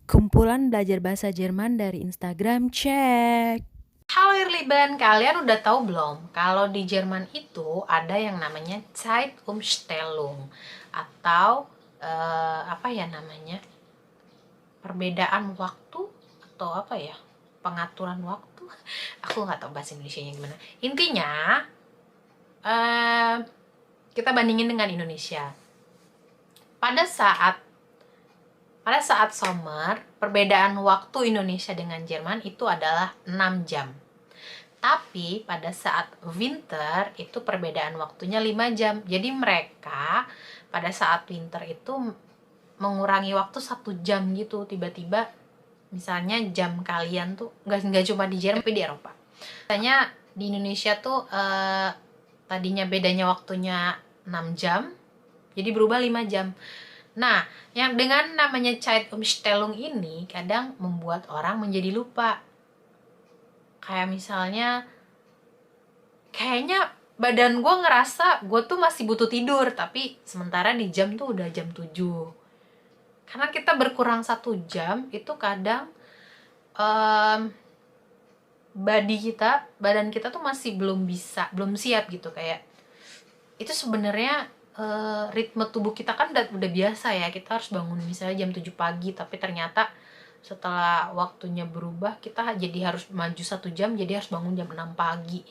Kumpulan belajar bahasa Jerman dari Instagram, cek. Halo Irliban, kalian udah tahu belum kalau di Jerman itu ada yang namanya Zeitumstellung atau apa ya namanya, perbedaan waktu atau apa ya, pengaturan waktu. Aku nggak tahu bahasa Indonesianya gimana. Intinya eh, kita bandingin dengan Indonesia. Pada saat pada saat summer, perbedaan waktu Indonesia dengan Jerman itu adalah 6 jam. Tapi pada saat winter itu perbedaan waktunya 5 jam. Jadi mereka pada saat winter itu mengurangi waktu 1 jam gitu. Tiba-tiba misalnya jam kalian tuh nggak cuma di Jerman tapi di Eropa. Misalnya di Indonesia tuh tadinya bedanya waktunya 6 jam, jadi berubah 5 jam. Nah, yang dengan namanya Zeitumstellung ini kadang membuat orang menjadi lupa. Kayak misalnya, kayaknya badan gue ngerasa gue tuh masih butuh tidur, tapi sementara di jam tuh udah jam 7. Karena kita berkurang 1 jam, itu kadang badan kita tuh masih belum siap gitu. Kayak itu sebenarnya ritme tubuh kita kan udah biasa ya, kita harus bangun misalnya jam 7 pagi, tapi ternyata setelah waktunya berubah kita jadi harus maju 1 jam, jadi harus bangun jam 6 pagi.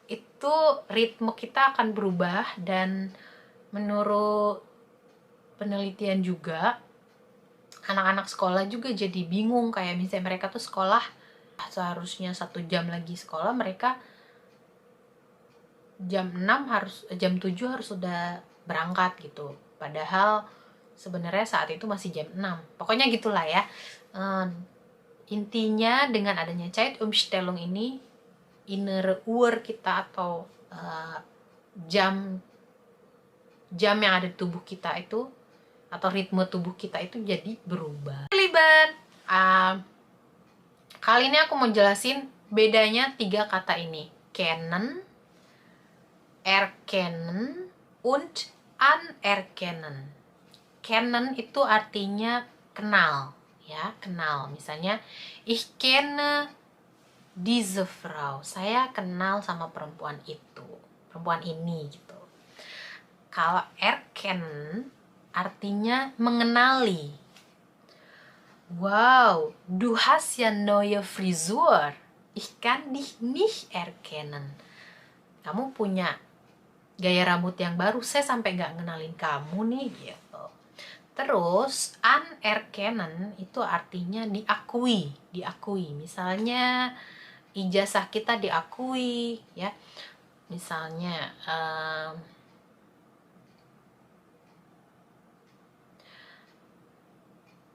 Itu ritme kita akan berubah, dan menurut penelitian juga anak-anak sekolah juga jadi bingung. Kayak misalnya mereka tuh sekolah seharusnya 1 jam lagi sekolah, mereka jam 7 harus sudah berangkat gitu, padahal sebenarnya saat itu masih jam 6. Pokoknya gitulah ya. Intinya dengan adanya Zeitumstellung ini, inner Uhr kita atau jam jam yang ada di tubuh kita itu, atau ritme tubuh kita itu jadi berubah. Liban, kali ini aku mau jelasin bedanya 3 kata ini: kennen, erkennen, und anerkennen. Kennen itu artinya kenal, ya, kenal. Misalnya, ich kenne diese Frau. Saya kenal sama perempuan itu, perempuan ini gitu. Kalau erkennen artinya mengenali. Wow, du hast ja neue Frisur. Ich kann dich nicht erkennen. Kamu punya gaya rambut yang baru, saya sampai nggak ngenalin kamu nih gitu. Terus anerkennen itu artinya diakui. Misalnya ijazah kita diakui, ya. Misalnya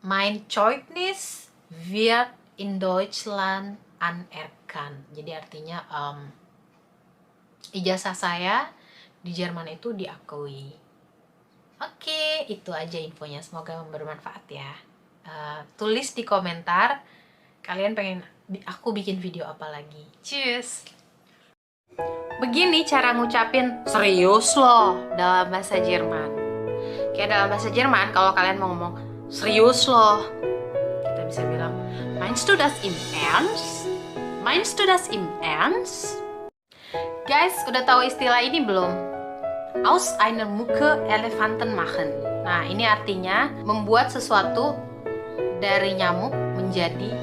mein Zeugnis wird in Deutschland anerkannt. Jadi artinya ijazah saya di Jerman itu diakui. Oke, itu aja infonya. Semoga bermanfaat ya. Tulis di komentar kalian pengen aku bikin video apa lagi. Cheers! Begini cara ngucapin serius loh dalam bahasa Jerman. Kayak dalam bahasa Jerman, kalau kalian mau ngomong serius loh, kita bisa bilang, meinst du das im Ernst? Meinst du das im Ernst? Guys, udah tahu istilah ini belum? Aus einer Mucke Elefanten machen. Nah, ini artinya membuat sesuatu dari nyamuk menjadi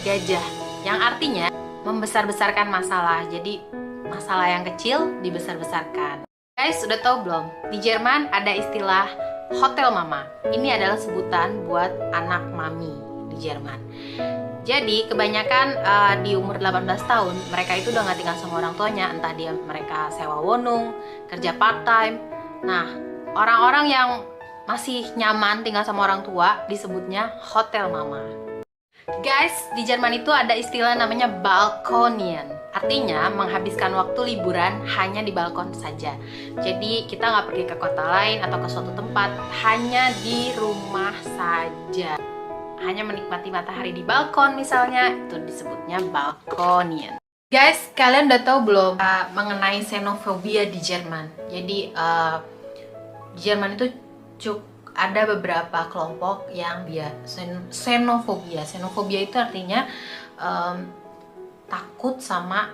gajah, yang artinya membesar-besarkan masalah. Jadi masalah yang kecil dibesar-besarkan. Guys, udah tahu belum? Di Jerman ada istilah hotel mama. Ini adalah sebutan buat anak mami di Jerman. Jadi kebanyakan di umur 18 tahun mereka itu udah gak tinggal sama orang tuanya, entah mereka sewa wonung, kerja part time. Nah, orang-orang yang masih nyaman tinggal sama orang tua disebutnya hotel mama. Guys, di Jerman itu ada istilah namanya Balkonien. Artinya menghabiskan waktu liburan hanya di balkon saja. Jadi kita nggak pergi ke kota lain atau ke suatu tempat, hanya di rumah saja. Hanya menikmati matahari di balkon misalnya, itu disebutnya Balkonien. Guys, kalian udah tahu belum mengenai xenofobia di Jerman? Jadi di Jerman itu ada beberapa kelompok yang dia xenofobia. Xenofobia itu artinya takut sama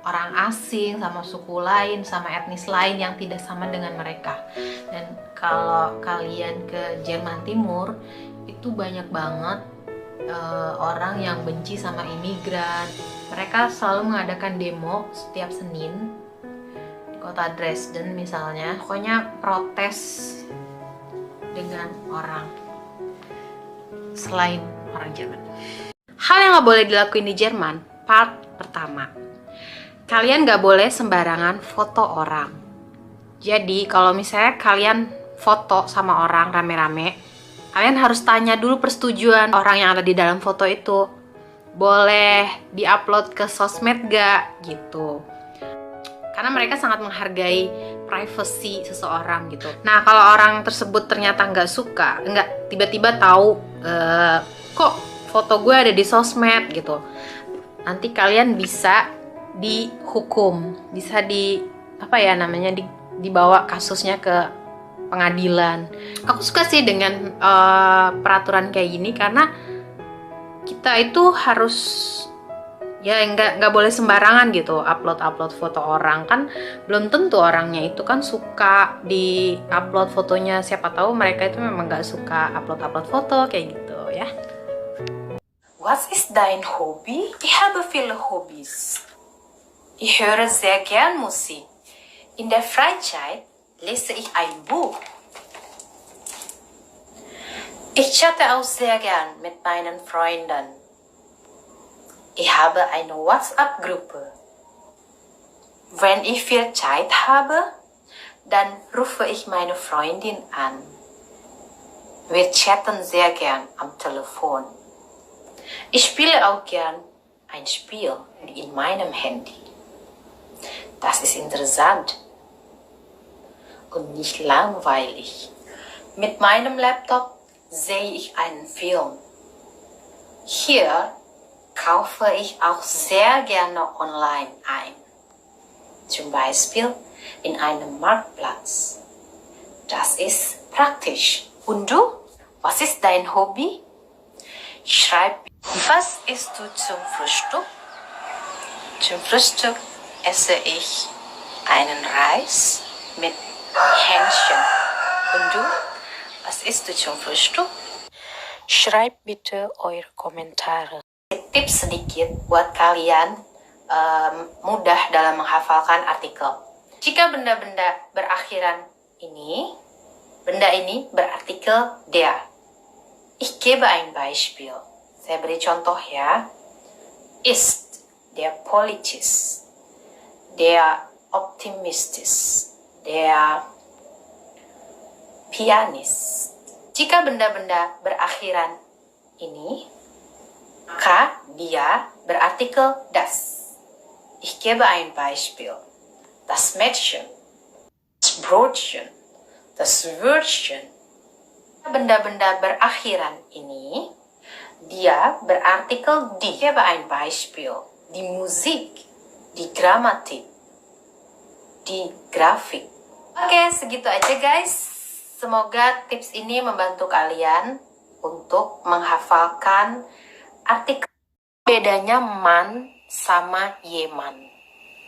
orang asing, sama suku lain, sama etnis lain yang tidak sama dengan mereka. Dan kalau kalian ke Jerman Timur, itu banyak banget orang yang benci sama imigran. Mereka selalu mengadakan demo setiap Senin di kota Dresden misalnya. Pokoknya protes dengan orang selain orang Jerman. Hal yang gak boleh dilakuin di Jerman, part pertama, kalian gak boleh sembarangan foto orang. Jadi kalau misalnya kalian foto sama orang rame-rame, kalian harus tanya dulu persetujuan orang yang ada di dalam foto itu. Boleh diupload ke sosmed gak? Gitu. Karena mereka sangat menghargai privacy seseorang gitu. Nah, kalau orang tersebut ternyata nggak suka, nggak tiba-tiba tahu kok foto gue ada di sosmed gitu, nanti kalian bisa dihukum, bisa dibawa kasusnya ke pengadilan. Aku suka sih dengan peraturan kayak gini karena kita itu harus ya nggak boleh sembarangan gitu upload foto orang. Kan belum tentu orangnya itu kan suka di upload fotonya, siapa tahu mereka itu memang nggak suka upload foto kayak gitu ya. Was ist dein Hobby? Ich habe viele Hobbys. Ich höre sehr gern Musik. In der Freizeit lese ich ein Buch. Ich chatte auch sehr gern mit meinen Freunden. Ich habe eine WhatsApp-Gruppe. Wenn ich viel Zeit habe, dann rufe ich meine Freundin an. Wir chatten sehr gern am Telefon. Ich spiele auch gern ein Spiel in meinem Handy. Das ist interessant und nicht langweilig. Mit meinem Laptop sehe ich einen Film. Hier kaufe ich auch sehr gerne online ein. Zum Beispiel in einem Marktplatz. Das ist praktisch. Und du? Was ist dein Hobby? Schreib, was isst du zum Frühstück? Zum Frühstück esse ich einen Reis mit Hähnchen. Und du? Was isst du zum Frühstück? Schreib bitte eure Kommentare. Tips sedikit buat kalian mudah dalam menghafalkan artikel. Jika benda-benda berakhiran ini, benda ini berartikel der. Ich gebe ein Beispiel. Saya beri contoh ya. Ist, der politisch, der optimistisch, der pianist. Jika benda-benda berakhiran ini, maka dia berartikel das. Ich gebe ein Beispiel. Das Mädchen, das Brotchen, das Würstchen. Benda-benda berakhiran ini, dia berartikel die. Ich gebe ein Beispiel. Die Musik, die Grammatik, die Grafik. Oke, segitu aja guys. Semoga tips ini membantu kalian untuk menghafalkan artikel. Bedanya man sama yeman.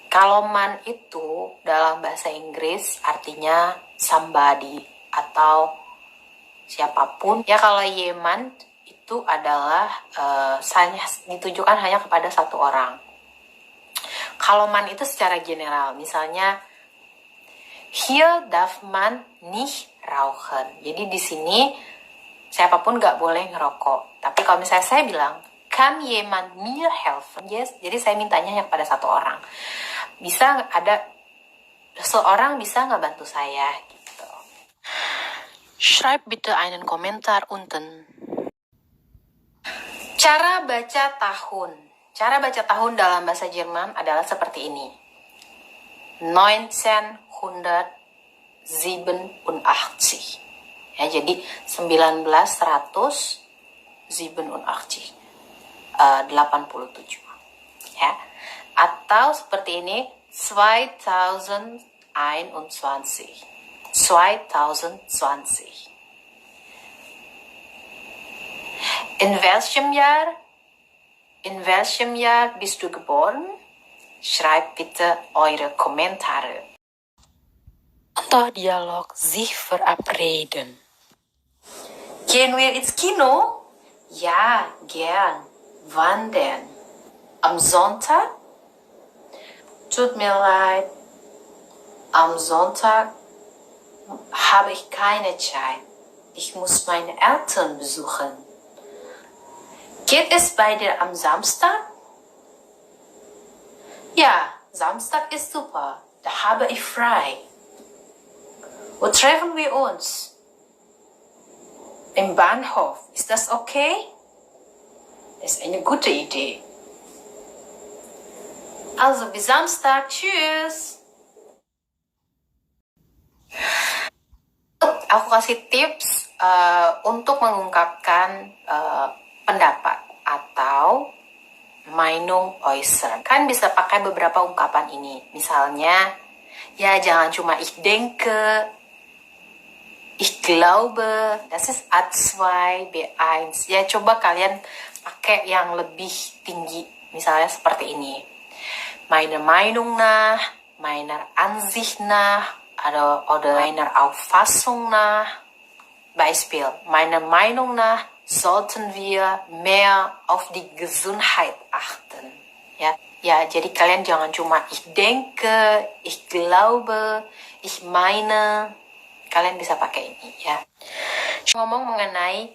Kalau man itu dalam bahasa Inggris artinya somebody atau siapapun. Ya kalau yeman itu adalah ditujukan hanya kepada satu orang. Kalau man itu secara general, misalnya hier darf man nicht rauchen. Jadi di sini siapapun nggak boleh ngerokok. Tapi kalau misalnya saya bilang kann jemand mir helfen? Yes, jadi saya mintanya hanya kepada satu orang. Bisa ada seorang bisa nggak bantu saya gitu. Schreib bitte einen Kommentar unten. Cara baca tahun. Cara baca tahun dalam bahasa Jerman adalah seperti ini. 1987. Ya, jadi 1987. 87 ya, atau seperti ini 2021. In welchem Jahr? In welchem Jahr bist du geboren? Schreibt bitte eure Kommentare. Contoh dialog sich verabreden. Gehen wir ins Kino? Ja, gern. Wann denn? Am Sonntag? Tut mir leid. Am Sonntag habe ich keine Zeit. Ich muss meine Eltern besuchen. Geht es bei dir am Samstag? Ja, Samstag ist super. Da habe ich frei. Wo treffen wir uns? Im Bahnhof. Ist das okay? Das ist eine gute Idee. Also bis Samstag. Tschüss. Aku kasih tips untuk mengungkapkan pendapat atau Meinung äußern. Kan bisa pakai beberapa ungkapan ini. Misalnya, ya jangan cuma ich denke, ich glaube, das ist A2, B1. Ya coba kalian pakai yang lebih tinggi. Misalnya seperti ini. Meiner Meinung nach, meiner Ansicht nach, oder meiner Auffassung nach. Beispiel, meiner Meinung nach sollten wir mehr auf die Gesundheit achten. Ya, jadi kalian jangan cuma ich denke, ich glaube, ich meine. Kalian bisa pakai ini ya. Ngomong mengenai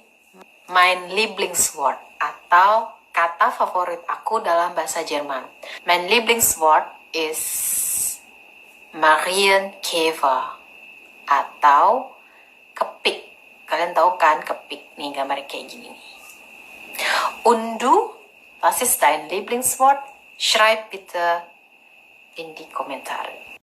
mein Lieblingswort atau kata favorit aku dalam bahasa Jerman. Mein Lieblingswort is Marienkäfer atau kepik. Kalian tahu kan kepik nih, gambarnya kayak gini nih. Und du, was ist dein Lieblingswort? Schreib bitte in die Kommentare.